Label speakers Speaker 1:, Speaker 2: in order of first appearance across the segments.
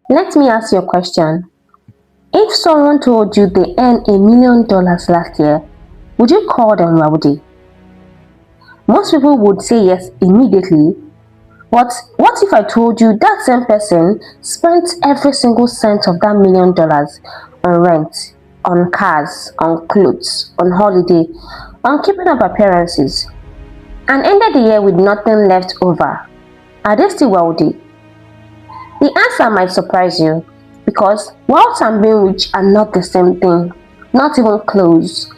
Speaker 1: Let me ask you a question. If someone told you they earned $1 million last year, would you call them wealthy? Most people would say yes immediately, but what if I told you that same person spent every single cent of that $1 million on rent, on cars, on clothes, on holiday, on keeping up appearances, and ended the year with nothing left over? Are they still wealthy? The answer might surprise you because wealth and being rich are not the same thing, not even close.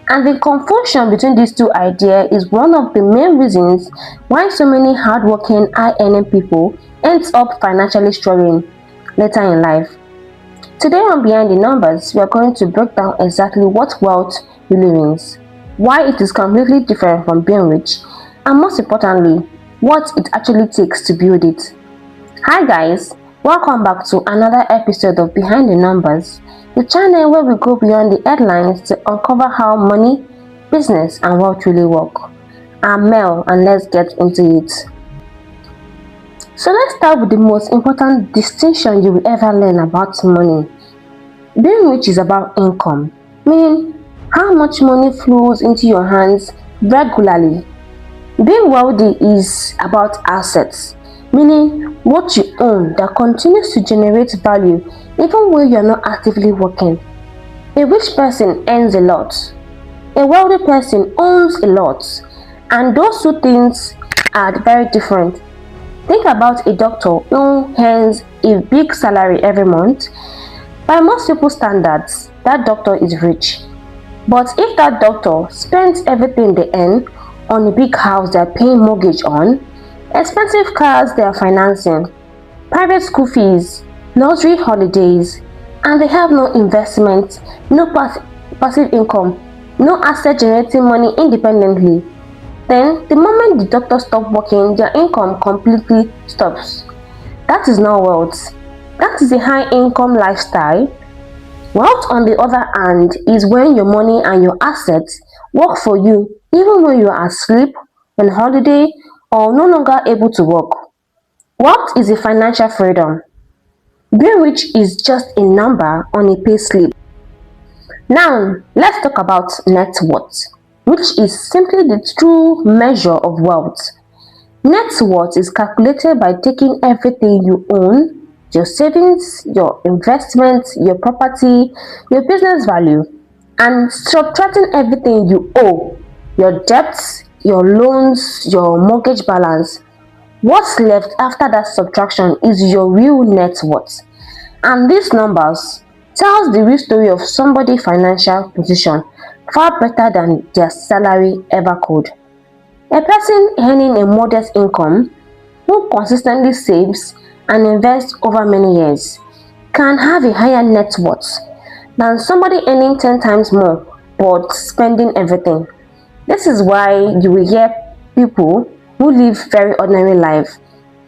Speaker 1: And the confusion between these two ideas is one of the main reasons why so many hardworking, high-earning people ends up financially struggling later in life. Today on Behind the Numbers, we are going to break down exactly what wealth really means, why it is completely different from being rich, and most importantly, what it actually takes to build it. Hi guys, welcome back to another episode of Behind the Numbers, the channel where we go beyond the headlines to uncover how money, business and wealth really work. I'm Mel and let's get into it. So let's start with the most important distinction you will ever learn about money. Being rich is about income, meaning how much money flows into your hands regularly. Being wealthy is about assets, meaning what you own that continues to generate value even when you are not actively working. A rich person earns a lot. A wealthy person owns a lot. And those two things are very different. Think about a doctor who earns a big salary every month. By most people's standards, that doctor is rich. But if that doctor spends everything they earn on a big house they are paying mortgage on, expensive cars they are financing, private school fees, luxury holidays, and they have no investment, no passive income, no asset generating money independently, then the moment the doctor stops working, their income completely stops. That is not wealth. That is a high income lifestyle. Wealth, on the other hand, is when your money and your assets work for you even when you are asleep, on holiday, or no longer able to work. Wealth is a financial freedom. Being rich is just a number on a pay slip. Now, let's talk about net worth, which is simply the true measure of wealth. Net worth is calculated by taking everything you own, your savings, your investments, your property, your business value, and subtracting everything you owe, your debts, your loans, your mortgage balance. What's left after that subtraction is your real net worth. And these numbers tells the real story of somebody's financial position far better than their salary ever could. A person earning a modest income who consistently saves and invests over many years can have a higher net worth than somebody earning 10 times more but spending everything. This is why you will hear people who live very ordinary life,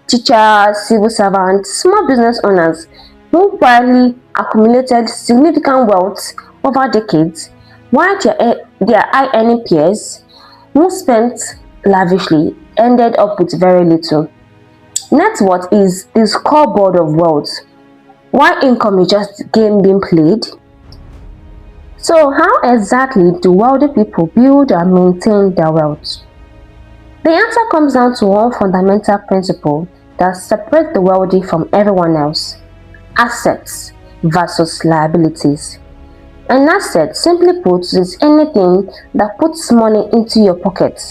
Speaker 1: teachers, civil servants, small business owners who quietly accumulated significant wealth over decades, while their high-earning peers who spent lavishly ended up with very little. Net worth is the scoreboard of wealth, while income is just a game being played. So how exactly do wealthy people build and maintain their wealth? The answer comes down to one fundamental principle that separates the wealthy from everyone else: assets versus liabilities. An asset, simply put, is anything that puts money into your pocket.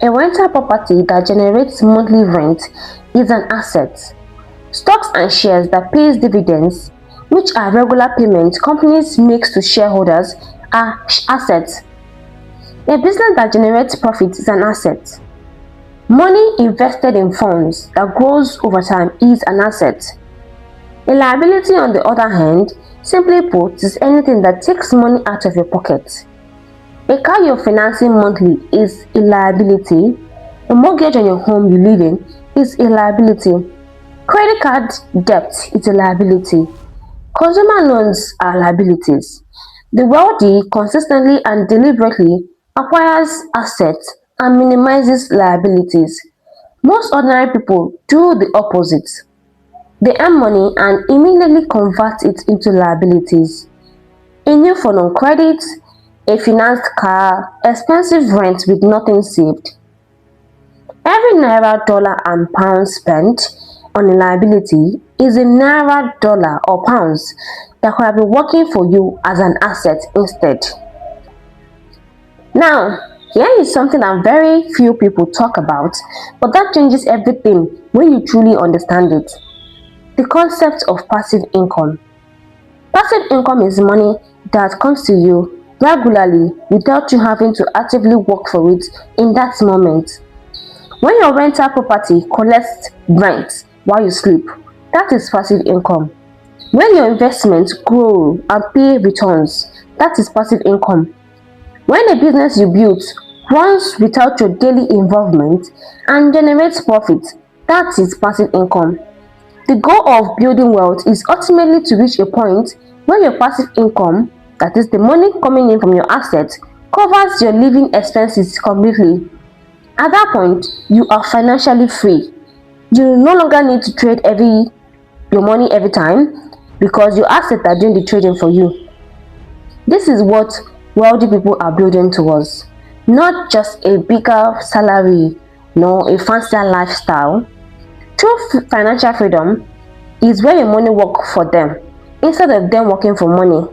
Speaker 1: A rental property that generates monthly rent is an asset. Stocks and shares that pays dividends, which are regular payments companies make to shareholders, are assets. A business that generates profits is an asset. Money invested in funds that grows over time is an asset. A liability, on the other hand, simply put, is anything that takes money out of your pocket. A car you're financing monthly is a liability. A mortgage on your home you live in is a liability. Credit card debt is a liability. Consumer loans are liabilities. The wealthy consistently and deliberately acquires assets and minimizes liabilities. Most ordinary people do the opposite. They earn money and immediately convert it into liabilities. A new phone on credit, a financed car, expensive rent with nothing saved. Every naira, dollar, and pound spent on a liability is a naira, dollar, or pounds that could have been working for you as an asset instead. Now, here is something that very few people talk about, but that changes everything when you truly understand it. The concept of passive income. Passive income is money that comes to you regularly without you having to actively work for it in that moment. When your rental property collects rent while you sleep, that is passive income. When your investments grow and pay returns, that is passive income. When a business you built runs without your daily involvement and generates profit, that is passive income. The goal of building wealth is ultimately to reach a point where your passive income, that is the money coming in from your assets, covers your living expenses completely. At that point, you are financially free. You no longer need to trade your money every time because your assets are doing the trading for you. This is what wealthy people are building towards. Not just a bigger salary, nor a fancier lifestyle. True financial freedom is where your money works for them instead of them working for money.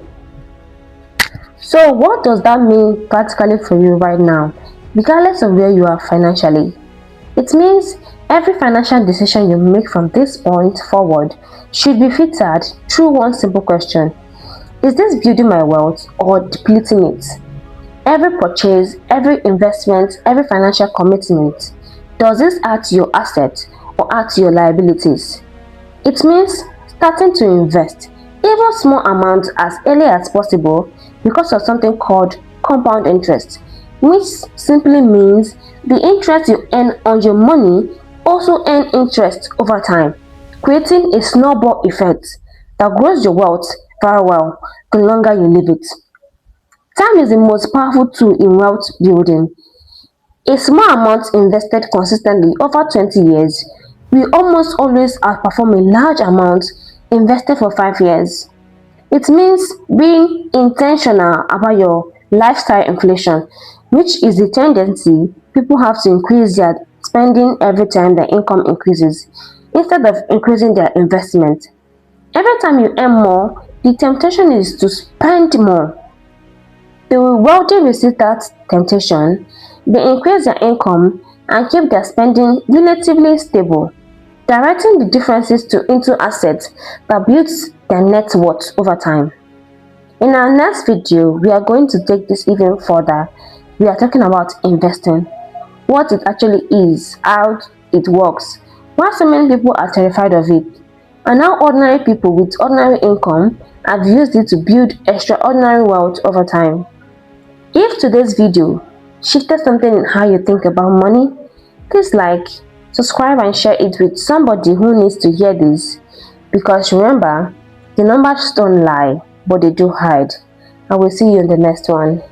Speaker 1: So what does that mean practically for you right now, regardless of where you are financially? It means every financial decision you make from this point forward should be filtered through one simple question. Is this building my wealth or depleting it? Every purchase, every investment, every financial commitment, does this add to your assets or add to your liabilities? It means starting to invest, even small amounts as early as possible because of something called compound interest, which simply means the interest you earn on your money also earn interest over time, creating a snowball effect that grows your wealth very well the longer you leave it. Time is the most powerful tool in wealth building. A small amount invested consistently over 20 years will almost always outperform a large amount invested for 5 years. It means being intentional about your lifestyle inflation, which is the tendency people have to increase their spending every time their income increases, instead of increasing their investment. Every time you earn more, the temptation is to spend more. The wealthy resist that temptation, they increase their income and keep their spending relatively stable, directing the differences into assets that builds their net worth over time. In our next video, we are going to take this even further. We are talking about investing, what it actually is, how it works, why so many people are terrified of it, and how ordinary people with ordinary income have used it to build extraordinary wealth over time. If today's video shifted something in how you think about money, please like, subscribe and share it with somebody who needs to hear this. Because remember, the numbers don't lie, but they do hide. I will see you in the next one.